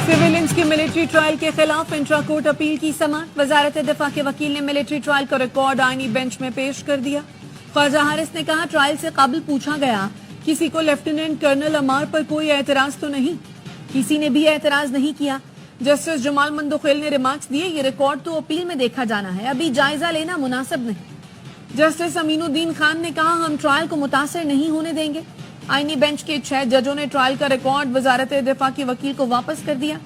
Civilians की military trial के खिलाफ इंट्रा कोर्ट अपील की समाअत। वजारत दिफा के वकील ने मिलिट्री ट्रायल का रिकॉर्ड आईनी बेंच में पेश कर दिया। ख्वाजा हारिस ने कहा, ट्रायल से काबिल पूछा गया, किसी को लेफ्टिनेंट कर्नल अमार पर कोई एतराज तो नहीं। किसी ने भी एतराज नहीं किया। जस्टिस जमाल मंदोखेल ने रिमार्क्स दिए, ये रिकॉर्ड तो अपील में देखा जाना है, अभी जायजा लेना मुनासिब नहीं। जस्टिस अमीनुद्दीन खान ने कहा, हम ट्रायल को मुतासिर नहीं होने देंगे। आईनी बेंच के 6 जजों ने ट्रायल का रिकॉर्ड वजारत दिफा के वकील को वापस कर दिया।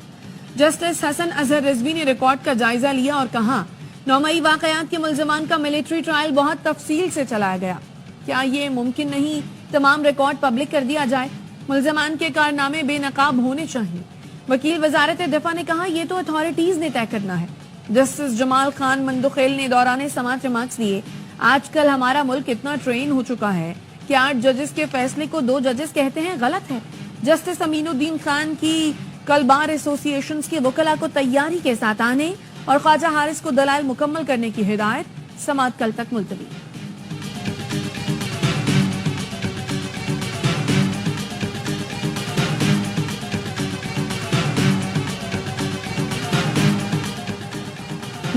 जस्टिस हसन अजहर रिजवी ने रिकॉर्ड का जायजा लिया और कहा, 9 मई वाकयात के मुल्जमान का मिलिट्री ट्रायल बहुत तफसील से चलाया गया। क्या ये मुमकिन नहीं तमाम रिकॉर्ड पब्लिक कर दिया जाए? मुल्जमान के कारनामे बेनकाब होने चाहिए। वकील वजारत दिफा ने कहा, यह तो अथॉरिटीज ने तय करना है। जस्टिस जमाल खान मंदोखेल ने दौरान समाअत रिमार्क्स दिए, आजकल हमारा मुल्क इतना ट्रेन हो चुका है कि 8 जजेस के फैसले को 2 जजेस कहते हैं गलत है। जस्टिस अमीनुद्दीन खान की कल बार एसोसिएशन के वकला को तैयारी के साथ आने और ख्वाजा हारिस को दलाइल मुकम्मल करने की हिदायत। समाअत कल तक मुलतवी।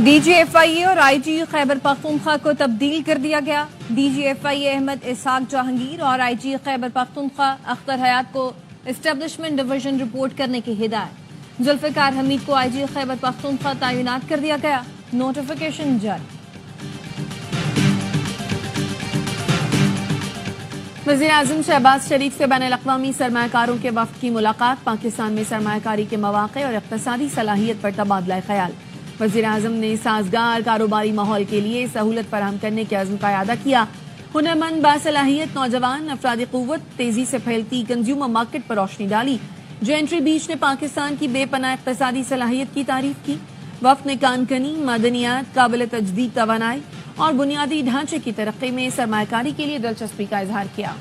DGFIA और IG खैबर पख्तूनख्वा को तब्दील कर दिया गया। DGFIA अहमद इसहाक जहांगीर और IG खैबर पख्तूनख्वा अख्तर हयात को एस्टेब्लिशमेंट डिवीजन रिपोर्ट करने की हिदायत। जुल्फिकार हमीद को IG खैबर पख्तूनख्वा तैनात कर दिया गया। नोटिफिकेशन जारी। वज़ीर आज़म शहबाज शरीफ से बैनुल अक़वामी सरमायाकारों के वफ़द की मुलाकात। पाकिस्तान में सरमायाकारी के मौक़े और इक़्तिसादी सलाहियत पर तबादला ख्याल। वज़ीर आज़म ने साज़गार कारोबारी माहौल के लिए सहूलत फराहम करने के अज़्म का इआदा किया। हुनरमंद बासलाहियत नौजवान अफरादी क़ुव्वत तेजी से फैलती कंज्यूमर मार्केट पर रोशनी डाली। जेंट्री बीच ने पाकिस्तान की बेपनाह इक़्तिसादी सलाहियत की तारीफ की। वफ़द ने कानकनी, मादनियात, काबिल तजदीद तवानाई और बुनियादी ढांचे की तरक्की में सरमायाकारी के लिए दिलचस्पी का इजहार किया।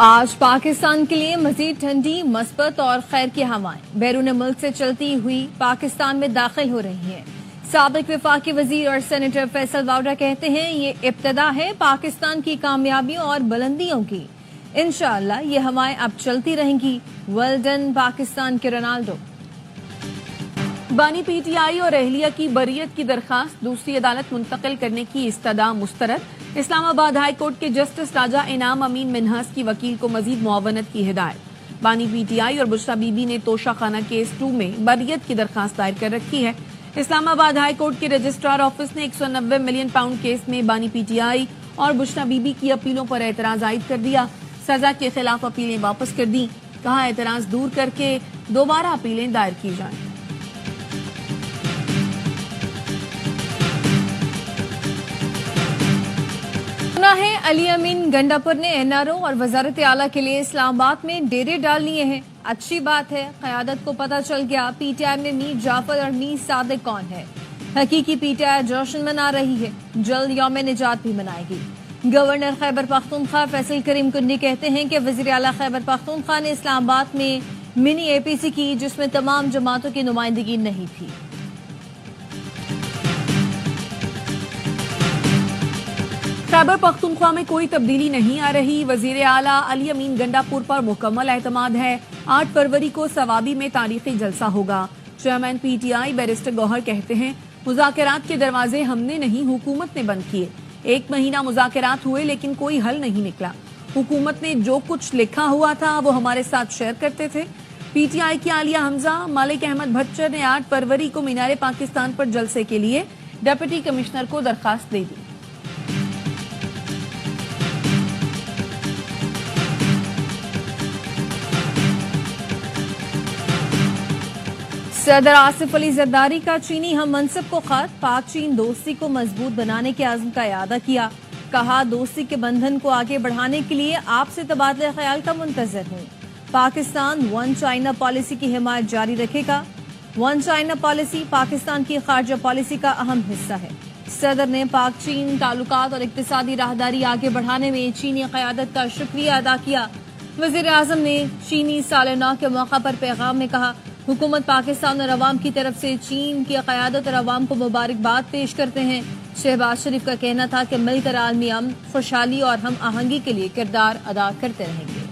आज पाकिस्तान के लिए मजीद ठंडी, मस्बत और खैर की हवाएं बैरून मुल्क से चलती हुई पाकिस्तान में दाखिल हो रही हैं। साबिक वफाकी वजीर और सेनेटर फैसल वावड़ा कहते हैं, ये इब्तदा है पाकिस्तान की कामयाबियों और बुलंदियों की। इंशाअल्लाह ये हवाएं अब चलती रहेंगी। वेल डन पाकिस्तान के रोनाल्डो। बानी PTI और अहलिया की बरियत की दरखास्त दूसरी अदालत मुंतकिल करने की इस्तदा मुस्तरद। इस्लामाबाद हाई कोर्ट के जस्टिस राजा इनाम अमीन मिन्हास की वकील को मजीद मुआवनत की हिदायत। बानी PTI और बुशरा बीबी ने तोशा खाना केस 2 में बरियत की दरखास्त दायर कर रखी है। इस्लामाबाद हाई कोर्ट के रजिस्ट्रार ऑफिस ने 190 मिलियन पाउंड केस में बानी PTI और बुशरा बीबी की अपीलों पर एतराज आयद कर दिया। सजा के खिलाफ अपीलें वापस कर दी। कहा, एतराज दूर करके दोबारा अपीलें दायर की जाएं। है अली अमीन गंडापुर ने NRO और वजारत आला के लिए इस्लामाबाद में डेरे डाल लिए हैं। अच्छी बात है, क़यादत को पता चल गया PTI में मीर जाफर और मीर सादिक कौन है। हकीकी PTI जश्न मना रही है, जल्द यौम निजात भी मनाएगी। गवर्नर खैबर पख्तूनख्वा फैसल करीम कुंडी कहते हैं कि वज़ीर आला खैबर पख्तूनख्वा ने इस्लामाबाद में मिनी APC की, जिसमें तमाम जमातों की नुमाइंदगी नहीं थी। खैबर पख्तूनख्वा में कोई तब्दीली नहीं आ रही। वजीर आला अली अमीन गंडापुर पर मुकम्मल एतमाद है। 8 फरवरी को सवाबी में तारीखी जलसा होगा। चेयरमैन PTI बैरिस्टर गौहर कहते हैं, मुज़ाकरात के दरवाजे हमने नहीं, हुकूमत ने बंद किए। 1 महीना मुज़ाकरात हुए लेकिन कोई हल नहीं निकला। हुकूमत ने जो कुछ लिखा हुआ था वो हमारे साथ शेयर करते थे। PTI की आलिया हमजा मालिक अहमद भच्चर ने 8 फरवरी को मीनारे पाकिस्तान पर जलसे के लिए डिप्टी कमिश्नर को दरखास्त दे दी। सदर आसिफ अली जरदारी का चीनी हम मनसब को खत। पाक चीन दोस्ती को मजबूत बनाने के आज़म का इआदा किया। कहा, दोस्ती के बंधन को आगे बढ़ाने के लिए आपसे तबादला ख्याल का मुंतजर हूँ। पाकिस्तान 1 चाइना पॉलिसी की हिमायत जारी रखेगा। 1 चाइना पॉलिसी पाकिस्तान की खारजा पॉलिसी का अहम हिस्सा है। सदर ने पाक चीन ताल्लुकात और इक्तिसादी राहदारी आगे बढ़ाने में चीनी क़यादत का शुक्रिया अदा किया। वज़ीर आज़म ने चीनी साल नौ के मौका पर पैगाम में कहा, حکومت پاکستان اور عوام کی طرف سے چین کی قیادت اور عوام کو مبارکباد پیش کرتے ہیں۔ شہباز شریف کا کہنا تھا کہ مل کر عالمی امن، خوشحالی اور ہم آہنگی کے لیے کردار ادا کرتے رہیں گے۔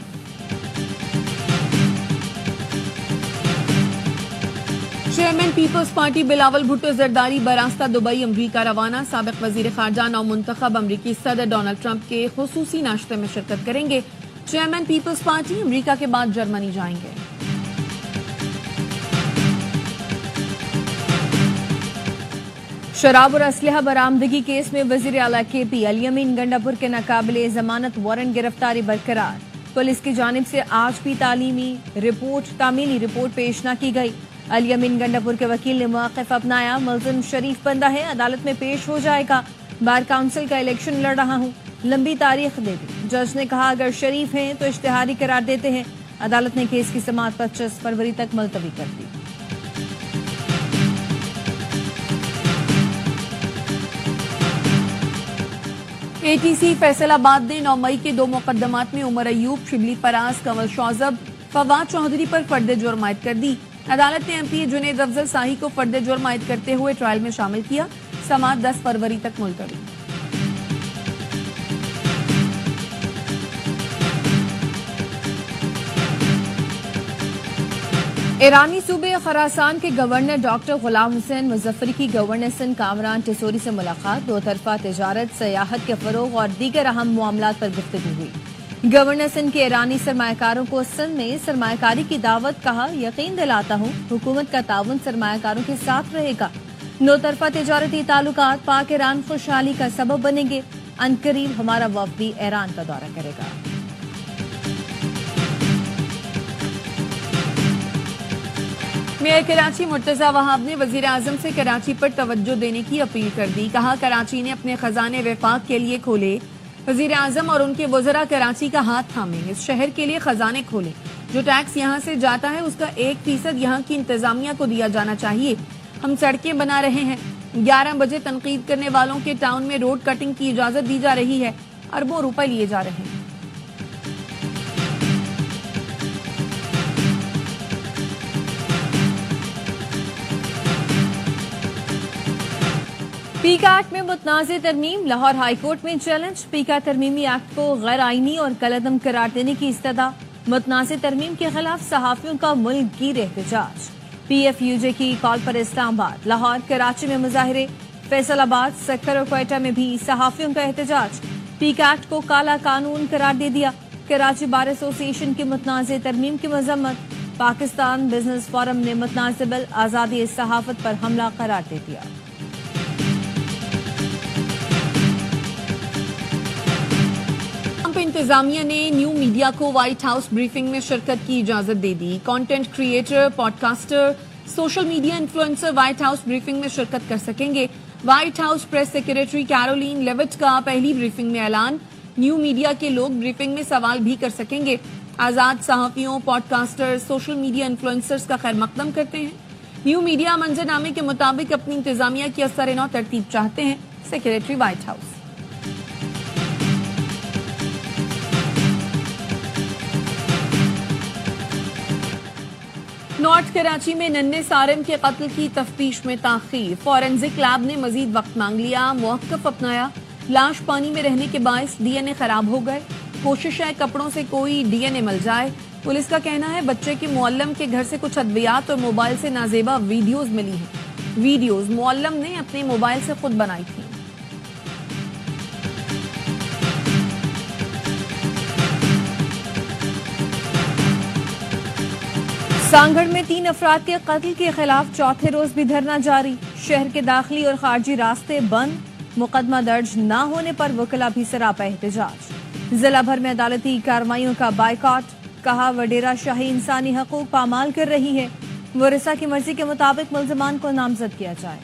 چیئرمین پیپلز پارٹی بلاول بھٹو زرداری براستہ دبئی امریکہ روانہ۔ سابق وزیر خارجہ نو منتخب امریکی صدر ڈونلڈ ٹرمپ کے خصوصی ناشتے میں شرکت کریں گے۔ چیئرمین پیپلز پارٹی امریکہ کے بعد جرمنی جائیں گے۔ شراب اور اسلحہ برآمدگی کیس میں وزیر اعلیٰ کے پی الیمین گنڈاپور کے ناقابل ضمانت وارنٹ گرفتاری برقرار۔ پولیس کی جانب سے آج بھی تعمیلی رپورٹ پیش نہ کی گئی۔ الیمین گنڈاپور کے وکیل نے موقف اپنایا، ملزم شریف بندہ ہے، عدالت میں پیش ہو جائے گا، بار کونسل کا الیکشن لڑ رہا ہوں، لمبی تاریخ دے دی۔ جج نے کہا اگر شریف ہیں تو اشتہاری قرار دیتے ہیں۔ عدالت نے کیس کی سماعت 25 فروری تک ملتوی کر دی۔ اے ٹی سی فیصل آباد نے 9 مئی کے 2 مقدمات میں عمر ایوب، شبلی فراز، کنول شوذب، فواد چودھری پر فرد جرم عائد کر دی۔ عدالت نے ایم پی اے جنید افضل شاہی کو فرد جرم عائد کرتے ہوئے ٹرائل میں شامل کیا۔ سماعت 10 فروری تک ملتوی۔ ایرانی صوبے خراسان کے گورنر ڈاکٹر غلام حسین مظفری کی گورنر سندھ کامران ٹیسوری سے ملاقات۔ 2 طرفہ تجارت، سیاحت کے فروغ اور دیگر اہم معاملات پر گفتگو ہوئی۔ گورنر سندھ کے ایرانی سرمایہ کاروں کو سندھ میں سرمایہ کاری کی دعوت، کہا یقین دلاتا ہوں حکومت کا تعاون سرمایہ کاروں کے ساتھ رہے گا۔ 2 طرفہ تجارتی تعلقات پاک ایران خوشحالی کا سبب بنیں گے۔ عنقریب ہمارا وفد بھی ایران کا دورہ کرے گا۔ میئر کراچی مرتضی وہاب نے وزیر اعظم سے کراچی پر توجہ دینے کی اپیل کر دی۔ کہا کراچی نے اپنے خزانے وفاق کے لیے کھولے، وزیر اعظم اور ان کے وزراء کراچی کا ہاتھ تھامیں، اس شہر کے لیے خزانے کھولیں۔ جو ٹیکس یہاں سے جاتا ہے اس کا 1% یہاں کی انتظامیہ کو دیا جانا چاہیے۔ ہم سڑکیں بنا رہے ہیں، 11 بجے تنقید کرنے والوں کے ٹاؤن میں روڈ کٹنگ کی اجازت دی جا رہی ہے، اربوں روپے لیے جا رہے ہیں۔ پیکا ایکٹ میں متنازع ترمیم، لاہور ہائی کورٹ میں چیلنج۔ پیکا ترمیمی ایکٹ کو غیر آئینی اور کالعدم قرار دینے کی استدعا۔ متنازع ترمیم کے خلاف صحافیوں کا ملک گیر احتجاج۔ پی ایف یو جے کی کال پر اسلام آباد، لاہور، کراچی میں مظاہرے، فیصل آباد، سکر اور کوئٹہ میں بھی صحافیوں کا احتجاج۔ پیکا ایکٹ کو کالا قانون قرار دے دیا۔ کراچی بار ایسوسی ایشن کی متنازع ترمیم کی مذمت۔ پاکستان بزنس فورم نے متنازع بل آزادی صحافت پر حملہ قرار دے دیا۔ انتظامیہ نے نیو میڈیا کو وائٹ ہاؤس بریفنگ میں شرکت کی اجازت دے دی۔ Content creator, podcaster, social media influencer White House briefing میں شرکت کر سکیں گے۔ White House press secretary Caroline Leavitt کا پہلی بریفنگ میں اعلان۔ نیو میڈیا کے لوگ بریفنگ میں سوال بھی کر سکیں گے۔ آزاد صحافیوں، podcaster, social media influencers کا خیر مقدم کرتے ہیں۔ نیو میڈیا منظر نامے کے مطابق اپنی انتظامیہ کی اثر نو ترتیب چاہتے ہیں۔ Secretary white house. North Karachi میں ننھے سارم کے قتل کی تفتیش میں تاخیر۔ فورینزک لیب نے مزید وقت مانگ لیا، موقف اپنایا۔ لاش پانی میں رہنے کے باعث ڈی این اے خراب ہو گئے۔ کوشش ہے کپڑوں سے کوئی ڈی این اے مل جائے۔ پولیس کا کہنا ہے بچے کے معلم کے گھر سے کچھ ادویات اور موبائل سے نازیبا ویڈیوز ملی ہیں۔ ویڈیوز معلم نے اپنے موبائل سے خود بنائی تھی۔ سانگڑ میں 3 افراد کے قتل کے خلاف چوتھے روز بھی دھرنا جاری۔ شہر کے داخلی اور خارجی راستے بند۔ مقدمہ درج نہ ہونے پر وکلاء بھی سراپا احتجاج۔ ضلع بھر میں عدالتی کارروائیوں کا بائیکاٹ۔ کہا وڈیرہ شاہی انسانی حقوق پامال کر رہی ہے۔ ورثاء کی مرضی کے مطابق ملزمان کو نامزد کیا جائے۔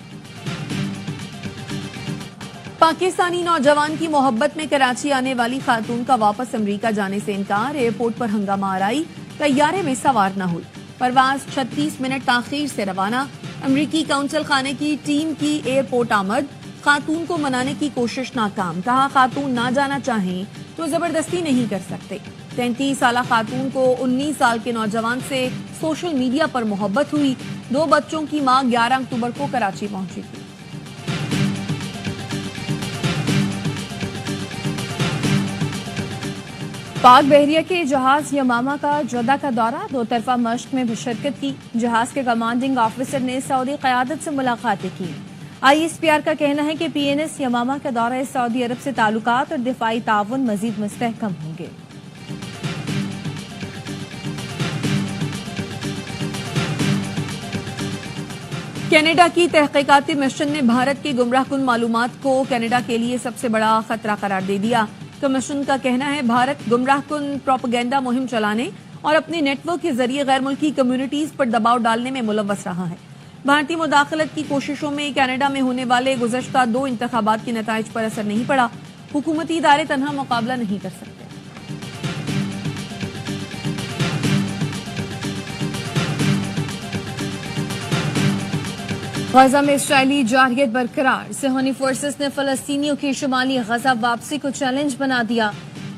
پاکستانی نوجوان کی محبت میں کراچی آنے والی خاتون کا واپس امریکہ جانے سے انکار۔ ایئرپورٹ پر ہنگامہ آرائی، طیارے میں سوار نہ ہوئی۔ پرواز 36 منٹ تاخیر سے روانہ۔ امریکی قونصل خانے کی ٹیم کی ایئرپورٹ آمد، خاتون کو منانے کی کوشش ناکام۔ کہا خاتون نہ جانا چاہیں تو زبردستی نہیں کر سکتے۔ 33 साला खातून को 19 साल के नौजवान से सोशल मीडिया पर मोहब्बत हुई। 2 बच्चों की मां 11 अक्टूबर को कराची पहुंची थी। पाक बहरिया के जहाज यमामा का जद्दा का दौरा, 2 तरफा मश्क में भी शिरकत की। जहाज के कमांडिंग ऑफिसर ने सऊदी क़यादत से मुलाकातें की। ISPR का कहना है कि PNS यमामा का दौरा सऊदी अरब से ताल्लुकात और दिफाई ताउन मजीद मुस्तहकम होंगे। कनाडा की तहकीकाती मिशन ने भारत की गुमराहकुन मालूमात को कनाडा के लिए सबसे बड़ा खतरा करार दे दिया। कमीशन का कहना है भारत गुमराहकुन प्रोपेगेंडा मुहिम चलाने और अपने नेटवर्क के जरिए गैर मुल्की कम्युनिटीज पर दबाव डालने में मुलव्वस रहा है। भारतीय मुदाखलत की कोशिशों में कनाडा में होने वाले गुज़श्ता 2 इंतखाबात के नताइज पर असर नहीं पड़ा। हुकूमती इदारे तन्हा मुकाबला नहीं कर सकते। गजा में इसराइली जारहियत बरकरार। सिहोनी फोर्सेस ने फलस्तीनियों की शुमाली गजा वापसी को चैलेंज बना दिया।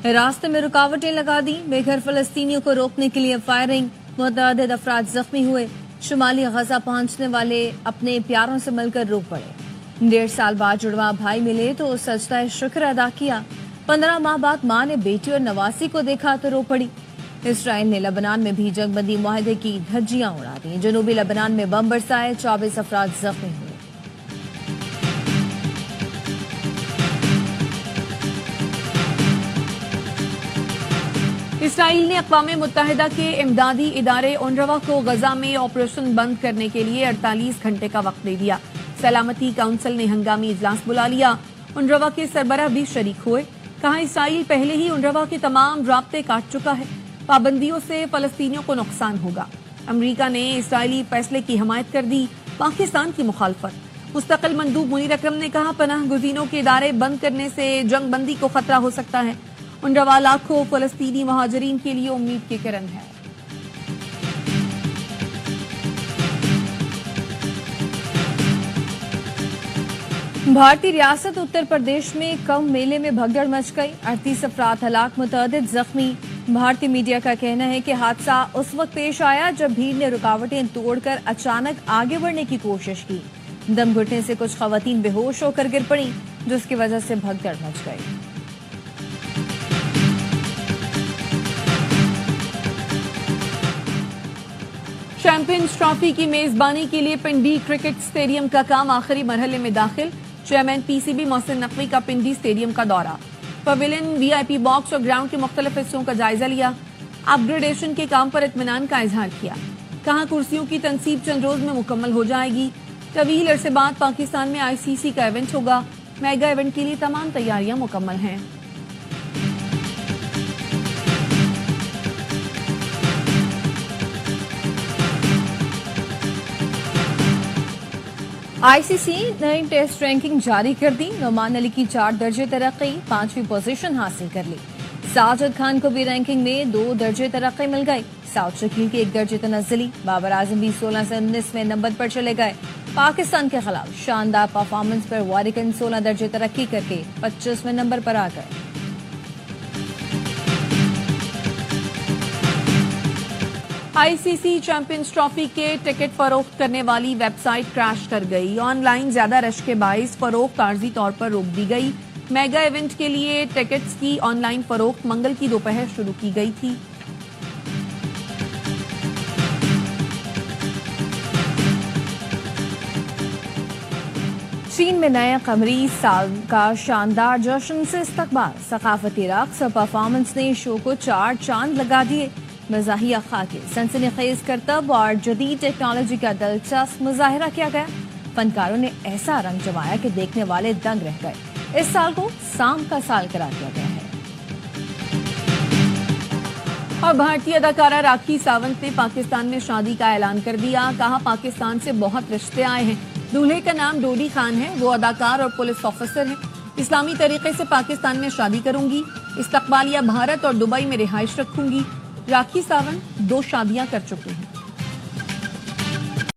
रास्ते में रुकावटें लगा दी। बेघर फलस्तीनियों को रोकने के लिए फायरिंग, मुतअद्दिद अफराद जख्मी हुए। शुमाली गजा पहुंचने वाले अपने प्यारों से मिलकर रो पड़े। 1.5 साल बाद जुड़वा भाई मिले तो सजदा शुक्र अदा किया। 15 माह बाद मां ने बेटी और नवासी को देखा तो रो पड़ी। इसराइल ने लबनान में भी जंगबंदी मुआहदे की धज्जियां उड़ा दी। जनूबी लबनान में बम बरसाए, 24 अफराद जख्मी हुए। इसराइल ने अक़वाम मुत्तहिदा के इमदादी इदारे UNRWA को गजा में ऑपरेशन बंद करने के लिए 48 घंटे का वक्त दे दिया। सलामती काउंसिल ने हंगामी इजलास बुला लिया। UNRWA के सरबराह भी शरीक हुए। कहा इसराइल पहले ही UNRWA के तमाम राब्ते काट चुका है। पाबंदियों से फलस्तीनियों को नुकसान होगा। अमरीका ने इसराइली फैसले की हमायत कर दी। पाकिस्तान की मुखालफत। मुस्तकिल मंदूब मुनीर अकरम ने कहा पनाह गुज़ीनों के इदारे बंद करने से जंग बंदी को खतरा हो सकता है। UNRWA लाखों फलस्तीनी महाजरीन के लिए उम्मीद की किरण है। भारतीय रियासत उत्तर प्रदेश में कम मेले में भगदड़ मच गई। 38 अफराद हलाक, मुतअद्दिद जख्मी। भारतीय मीडिया का कहना है कि हादसा उस वक्त पेश आया जब भीड़ ने रुकावटें तोड़कर अचानक आगे बढ़ने की कोशिश की। दम घुटने से कुछ खवातीन बेहोश होकर गिर पड़ी, जिसकी वजह से भगदड़ मच गई। चैंपियंस ट्रॉफी की मेजबानी के लिए पिंडी क्रिकेट स्टेडियम का काम आखिरी मरहले में दाखिल। चेयरमैन PCB मोहसिन नकवी का पिंडी स्टेडियम का दौरा। पवेलियन, VIP बॉक्स और ग्राउंड के मुख्तलिफ हिस्सों का जायजा लिया। अपग्रेडेशन के काम पर इत्मीनान का इजहार किया। कहा कुर्सियों की तनसीब चंद रोज में मुकम्मल हो जाएगी। तवील अरसे बाद पाकिस्तान में ICC का इवेंट होगा। मेगा इवेंट के लिए तमाम तैयारियां मुकम्मल हैं। ICC नई टेस्ट रैंकिंग जारी कर दी। नोमान अली की 4 दर्जे तरक्की, 5वीं पोजीशन हासिल कर ली। साजिद खान को भी रैंकिंग में 2 दर्जे तरक्की मिल गई। साउथ शकील की 1 दर्जे तनज़्ज़ुली। बाबर आजम भी 16 से 19वें नंबर पर चले गए। पाकिस्तान के खिलाफ शानदार परफॉर्मेंस पर वारिकन 16 दर्जे तरक्की करके 25वें नंबर पर आ गए। ICC चैंपियंस ट्रॉफी के टिकट फरोख्त करने वाली वेबसाइट क्रैश कर गई। ऑनलाइन ज्यादा रश के बाइस फरोख्त आर्जी तौर पर रोक दी गई। मेगा इवेंट के लिए टिकट्स की ऑनलाइन फरोख्त मंगल की दोपहर शुरू की गई थी। चीन में नए कमरी साल का शानदार जश्न से इस्तकबाल। सकाफती रक्स और परफॉर्मेंस ने शो को 4 चांद लगा दिए। मज़ाहिया खाके, सनसनीखेज करतब और जदीद टेक्नोलॉजी का दिलचस्प मुजाहिरा किया गया। फनकारों ने ऐसा रंग जमाया कि देखने वाले दंग रह गए। इस साल को शाम का साल करार दिया गया है। और भारतीय अदाकारा राखी सावंत ने पाकिस्तान में शादी का ऐलान कर दिया। कहा पाकिस्तान से बहुत रिश्ते आए हैं। दूल्हे का नाम डोडी खान है। वो अदाकार और पुलिस ऑफिसर है। इस्लामी तरीके से पाकिस्तान में शादी करूंगी। इस्तकबालिया भारत और दुबई में रिहाइश रखूंगी। राखी सावंत 2 शादियां कर चुके हैं।